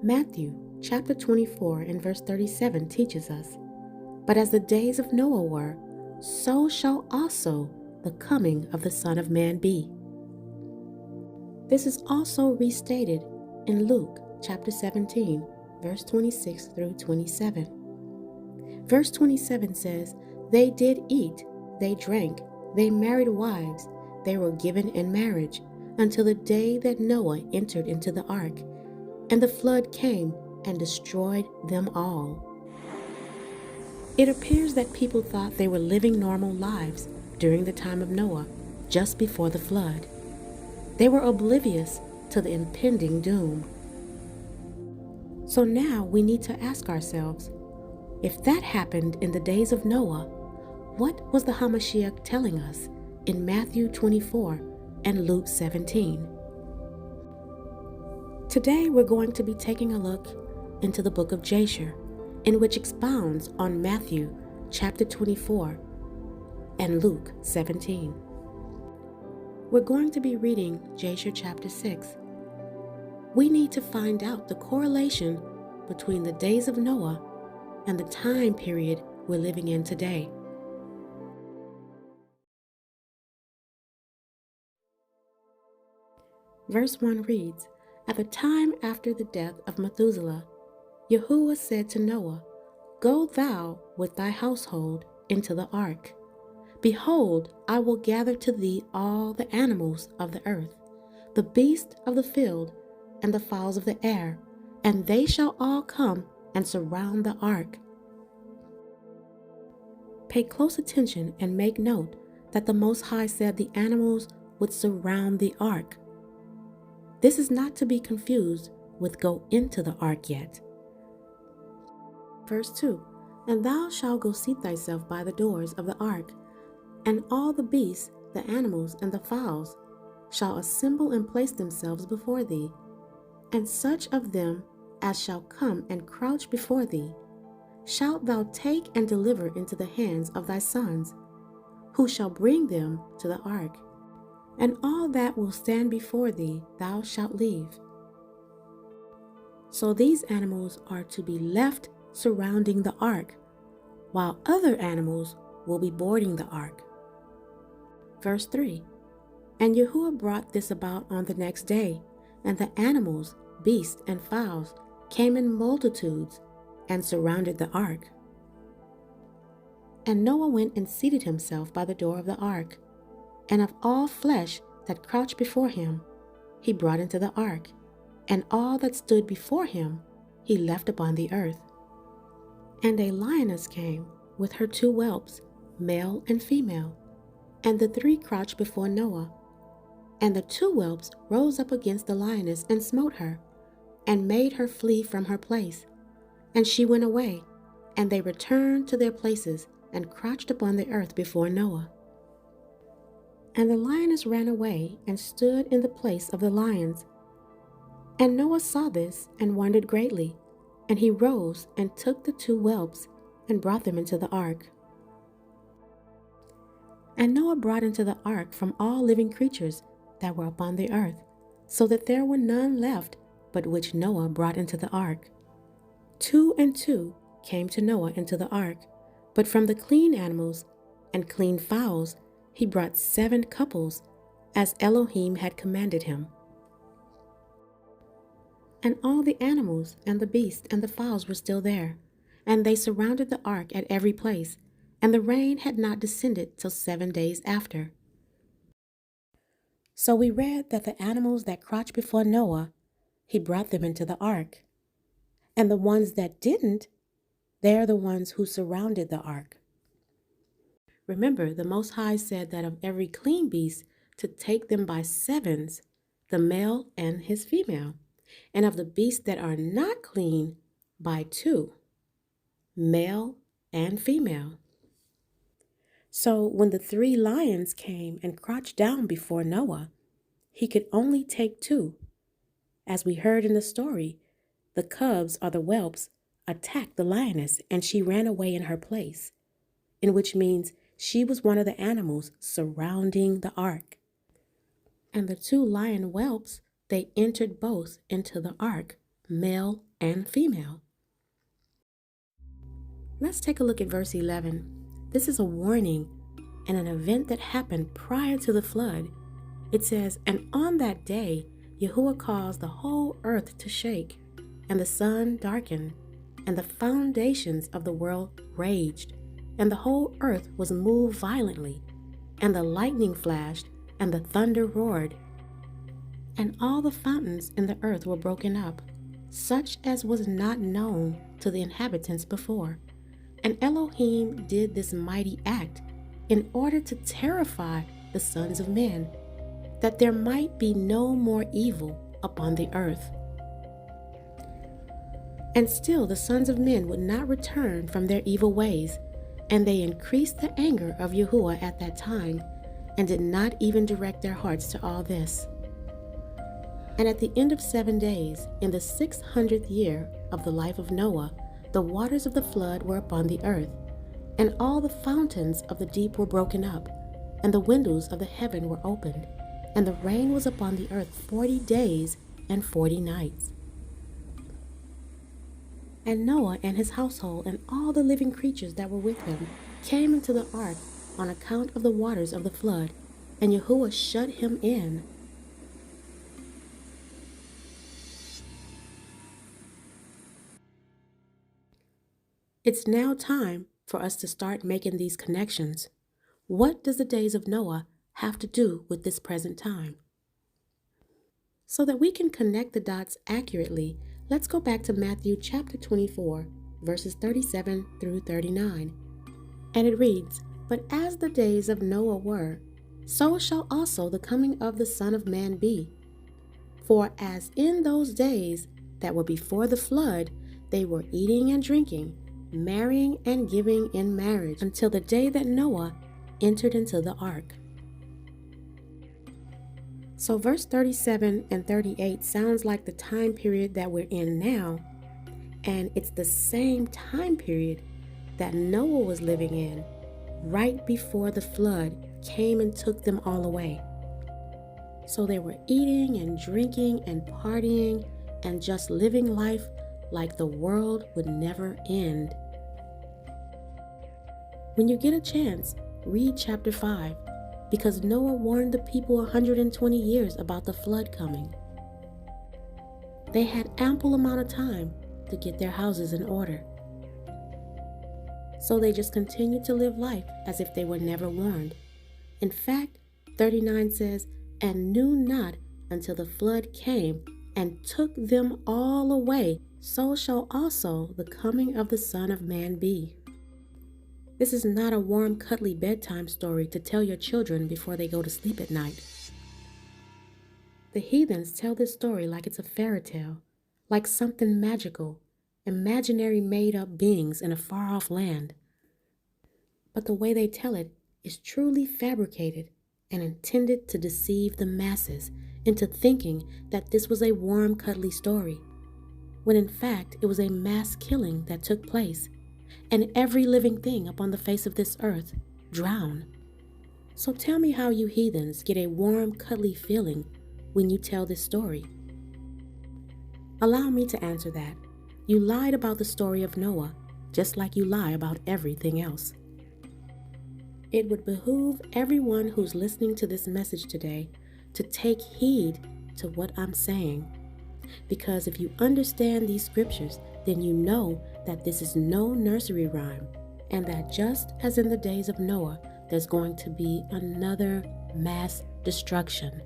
Matthew chapter 24 and verse 37 teaches us, "But as the days of Noah were, so shall also the coming of the Son of Man be." This is also restated in Luke chapter 17, verse 26 through 27. Verse 27 says, "They did eat, they drank, they married wives, they were given in marriage, until the day that Noah entered into the ark, and the flood came and destroyed them all." It appears that people thought they were living normal lives during the time of Noah, just before the flood. They were oblivious to the impending doom. So now we need to ask ourselves, if that happened in the days of Noah, what was the Hamashiach telling us in Matthew 24 and Luke 17? Today we're going to be taking a look into the book of Jasher, in which expounds on Matthew chapter 24 and Luke 17. We're going to be reading Jasher chapter 6. We need to find out the correlation between the days of Noah and the time period we're living in today. Verse 1 reads, "At the time after the death of Methuselah, Yahuwah said to Noah, Go thou with thy household into the ark. Behold, I will gather to thee all the animals of the earth, the beasts of the field, and the fowls of the air, and they shall all come and surround the ark." Pay close attention and make note that the Most High said the animals would surround the ark. This is not to be confused with go into the ark yet. Verse 2, "And thou shalt go seat thyself by the doors of the ark, and all the beasts, the animals, and the fowls shall assemble and place themselves before thee, and such of them as shall come and crouch before thee shalt thou take and deliver into the hands of thy sons, who shall bring them to the ark, and all that will stand before thee thou shalt leave." So these animals are to be left surrounding the ark, while other animals will be boarding the ark. Verse 3, "And Yahuwah brought this about on the next day, and the animals, beasts, and fowls came in multitudes and surrounded the ark. And Noah went and seated himself by the door of the ark, and of all flesh that crouched before him he brought into the ark, and all that stood before him he left upon the earth. And a lioness came with her 2 whelps, male and female, and the 3 crouched before Noah. And the 2 whelps rose up against the lioness and smote her, and made her flee from her place. And she went away, and they returned to their places and crouched upon the earth before Noah. And the lioness ran away and stood in the place of the lions. And Noah saw this and wondered greatly, and he rose and took the 2 whelps and brought them into the ark. And Noah brought into the ark from all living creatures that were upon the earth, so that there were none left but which Noah brought into the ark. 2 and 2 came to Noah into the ark, but from the clean animals and clean fowls he brought 7 couples, as Elohim had commanded him. And all the animals and the beasts and the fowls were still there, and they surrounded the ark at every place, and the rain had not descended till 7 days after. So we read that the animals that crouched before Noah, he brought them into the ark. And the ones that didn't, they're the ones who surrounded the ark. Remember, the Most High said that of every clean beast to take them by 7s, the male and his female, and of the beasts that are not clean by 2, male and female. So when the 3 lions came and crouched down before Noah, he could only take 2. As we heard in the story, the cubs or the whelps attacked the lioness and she ran away in her place, in which means she was one of the animals surrounding the ark. And the 2 lion whelps, they entered both into the ark, male and female. Let's take a look at verse 11. This is a warning and an event that happened prior to the flood. It says, "And on that day, Yahuwah caused the whole earth to shake, and the sun darkened, and the foundations of the world raged, and the whole earth was moved violently, and the lightning flashed, and the thunder roared, and all the fountains in the earth were broken up, such as was not known to the inhabitants before. And Elohim did this mighty act in order to terrify the sons of men, that there might be no more evil upon the earth. And still the sons of men would not return from their evil ways, and they increased the anger of Yahuwah at that time, and did not even direct their hearts to all this. And at the end of 7 days, in the 600th year of the life of Noah, the waters of the flood were upon the earth, and all the fountains of the deep were broken up, and the windows of the heaven were opened, and the rain was upon the earth 40 days and 40 nights. And Noah and his household and all the living creatures that were with him came into the ark on account of the waters of the flood, and Yahuwah shut him in. It's now time for us to start making these connections. What does the days of Noah have to do with this present time? So that we can connect the dots accurately, let's go back to Matthew chapter 24, verses 37 through 39. And it reads, "But as the days of Noah were, so shall also the coming of the Son of Man be. For as in those days that were before the flood, they were eating and drinking, marrying and giving in marriage, until the day that Noah entered into the ark." So verse 37 and 38 sounds like the time period that we're in now, and it's the same time period that Noah was living in right before the flood came and took them all away. So they were eating and drinking and partying and just living life like the world would never end. When you get a chance, read chapter 5, because Noah warned the people 120 years about the flood coming. They had ample amount of time to get their houses in order. So they just continued to live life as if they were never warned. In fact, 39 says, "And knew not until the flood came and took them all away, so shall also the coming of the Son of Man be." This is not a warm, cuddly bedtime story to tell your children before they go to sleep at night. The heathens tell this story like it's a fairy tale, like something magical, imaginary made-up beings in a far-off land. But the way they tell it is truly fabricated and intended to deceive the masses into thinking that this was a warm, cuddly story, when in fact it was a mass killing that took place, and every living thing upon the face of this earth drowned. So tell me how you heathens get a warm, cuddly feeling when you tell this story. Allow me to answer that. You lied about the story of Noah, just like you lie about everything else. It would behoove everyone who's listening to this message today to take heed to what I'm saying. Because if you understand these scriptures, then you know that this is no nursery rhyme, and that just as in the days of Noah, there's going to be another mass destruction.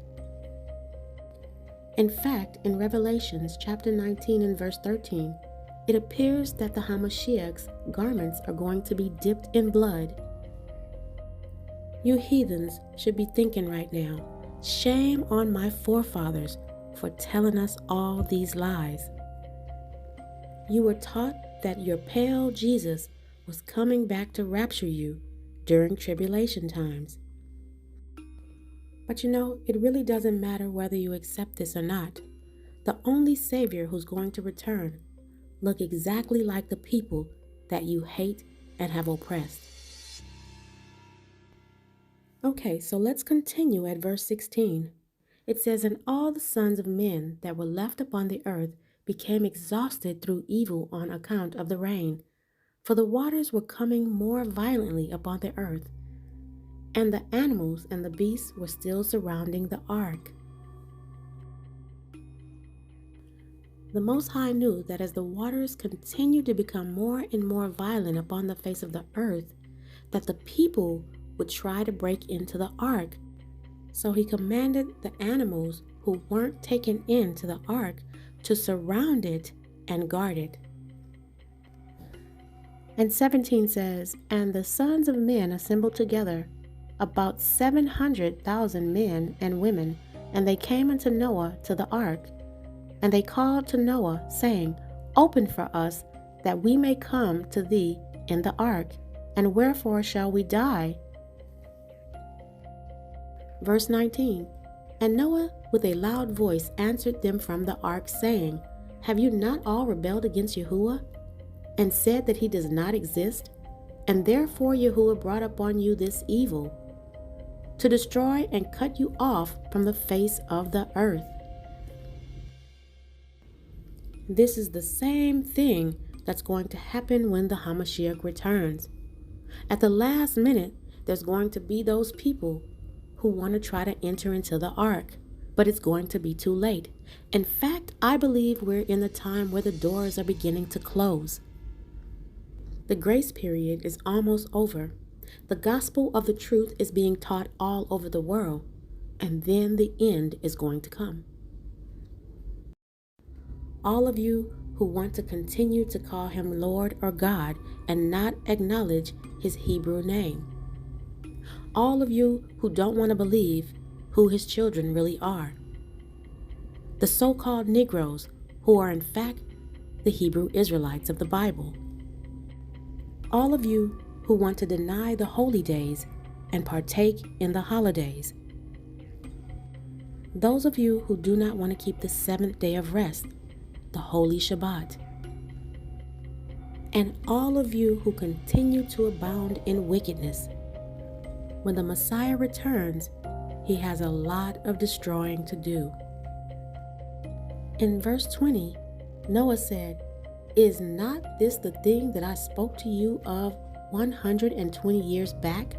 In fact, in Revelations chapter 19 and verse 13, it appears that the Hamashiach's garments are going to be dipped in blood. You heathens should be thinking right now, shame on my forefathers for telling us all these lies. You were taught that your pale Jesus was coming back to rapture you during tribulation times. But you know, it really doesn't matter whether you accept this or not. The only Savior who's going to return look exactly like the people that you hate and have oppressed. Okay, so let's continue at verse 16. It says, "And all the sons of men that were left upon the earth became exhausted through evil on account of the rain, for the waters were coming more violently upon the earth, and the animals and the beasts were still surrounding the ark. The Most High knew that as the waters continued to become more and more violent upon the face of the earth, that the people would try to break into the ark. So he commanded the animals who weren't taken into the ark to surround it and guard it. And 17 says, "And the sons of men assembled together, about 700,000 men and women, and they came unto Noah to the ark. And they called to Noah, saying, Open for us, that we may come to thee in the ark. And wherefore shall we die?" Verse 19, "And Noah with a loud voice answered them from the ark, saying, Have you not all rebelled against Yahuwah, and said that he does not exist? And therefore Yahuwah brought upon you this evil, to destroy and cut you off from the face of the earth." This is the same thing that's going to happen when the Hamashiach returns. At the last minute, there's going to be those people who want to try to enter into the ark, but it's going to be too late. In fact, I believe we're in the time where the doors are beginning to close. The grace period is almost over. The gospel of the truth is being taught all over the world, and then the end is going to come. All of you who want to continue to call him Lord or God and not acknowledge his Hebrew name. All of you who don't want to believe who his children really are. The so-called Negroes who are in fact the Hebrew Israelites of the Bible. All of you who want to deny the holy days and partake in the holidays. Those of you who do not want to keep the seventh day of rest, the Holy Shabbat. And all of you who continue to abound in wickedness. When the Messiah returns, he has a lot of destroying to do. In verse 20, Noah said, "Is not this the thing that I spoke to you of 120 years back,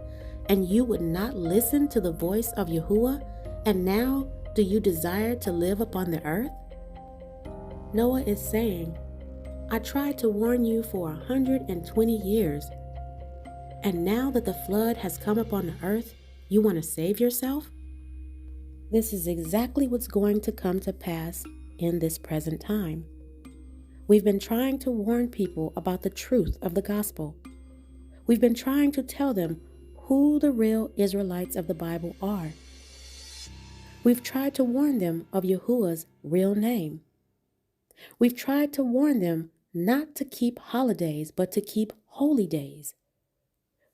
and you would not listen to the voice of Yahuwah, and now do you desire to live upon the earth?" Noah is saying, I tried to warn you for 120 years, and now that the flood has come upon the earth, you want to save yourself? This is exactly what's going to come to pass in this present time. We've been trying to warn people about the truth of the gospel. We've been trying to tell them who the real Israelites of the Bible are. We've tried to warn them of Yahuwah's real name. We've tried to warn them not to keep holidays, but to keep holy days.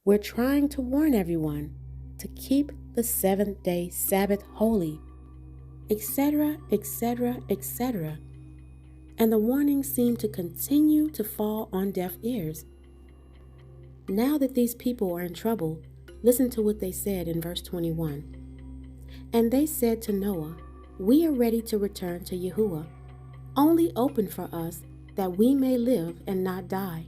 We're trying to warn everyone to keep the seventh-day Sabbath holy, etc., etc., etc. And the warnings seem to continue to fall on deaf ears. Now that these people are in trouble, listen to what they said in verse 21. "And they said to Noah, We are ready to return to Yahuwah. Only open for us, that we may live and not die."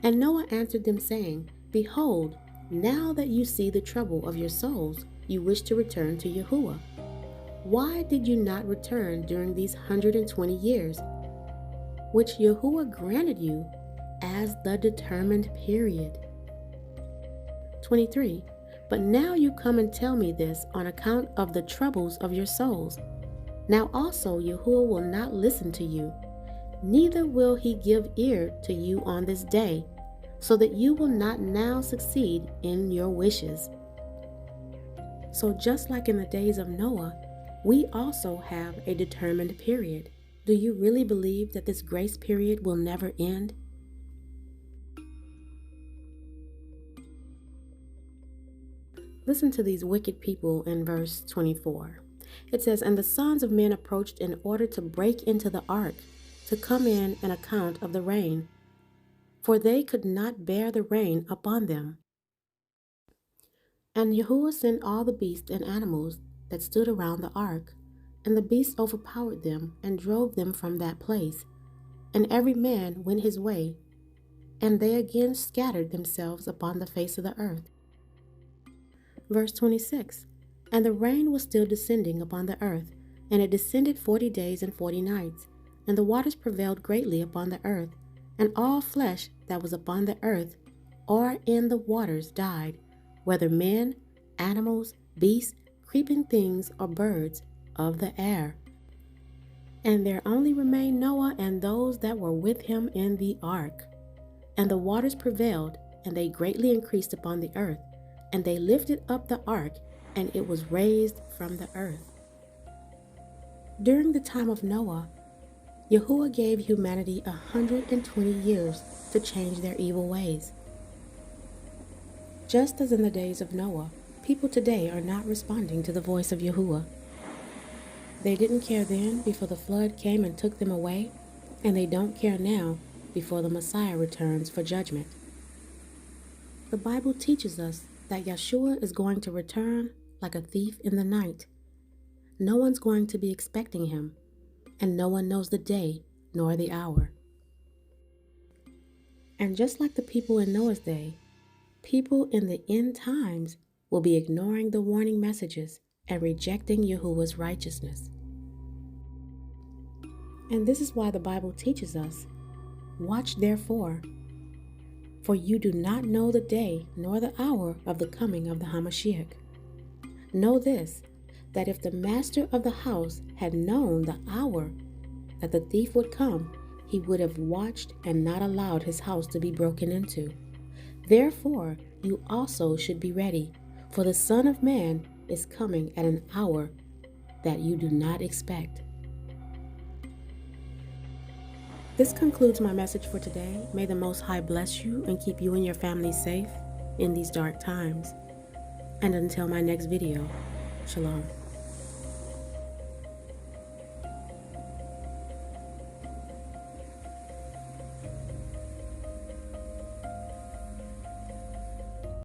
And Noah answered them, saying, "Behold, now that you see the trouble of your souls, you wish to return to Yahuwah. Why did you not return during these 120 years, which Yahuwah granted you as the determined period?" 23. "But now you come and tell me this on account of the troubles of your souls. Now also Yahuwah will not listen to you, neither will he give ear to you on this day, so that you will not now succeed in your wishes." So just like in the days of Noah, we also have a determined period. Do you really believe that this grace period will never end? Listen to these wicked people in verse 24. It says, "And the sons of men approached in order to break into the ark, to come in an account of the rain, for they could not bear the rain upon them. And Yahuwah sent all the beasts and animals that stood around the ark, And the beasts overpowered them and drove them from that place. And every man went his way, and they again scattered themselves upon the face of the earth. Verse 26. And the rain was still descending upon the earth, and it descended 40 days and 40 nights. And the waters prevailed greatly upon the earth, and all flesh that was upon the earth or in the waters died, whether men, animals, beasts, creeping things, or birds of the air. And there only remained Noah and those that were with him in the ark. And the waters prevailed, and they greatly increased upon the earth. And they lifted up the ark, and it was raised from the earth. During the time of Noah, Yahuwah gave humanity 120 years to change their evil ways. Just as in the days of Noah, people today are not responding to the voice of Yahuwah. They didn't care then before the flood came and took them away, and they don't care now before the Messiah returns for judgment. The Bible teaches us that Yeshua is going to return like a thief in the night. No one's going to be expecting him, and no one knows the day nor the hour. And just like the people in Noah's day, people in the end times will be ignoring the warning messages and rejecting Yahuwah's righteousness. And this is why the Bible teaches us, watch therefore, for you do not know the day nor the hour of the coming of the Hamashiach. Know this, that if the master of the house had known the hour that the thief would come, he would have watched and not allowed his house to be broken into. Therefore, you also should be ready, for the Son of Man is coming at an hour that you do not expect. This concludes my message for today. May the Most High bless you and keep you and your family safe in these dark times. And until my next video, Shalom.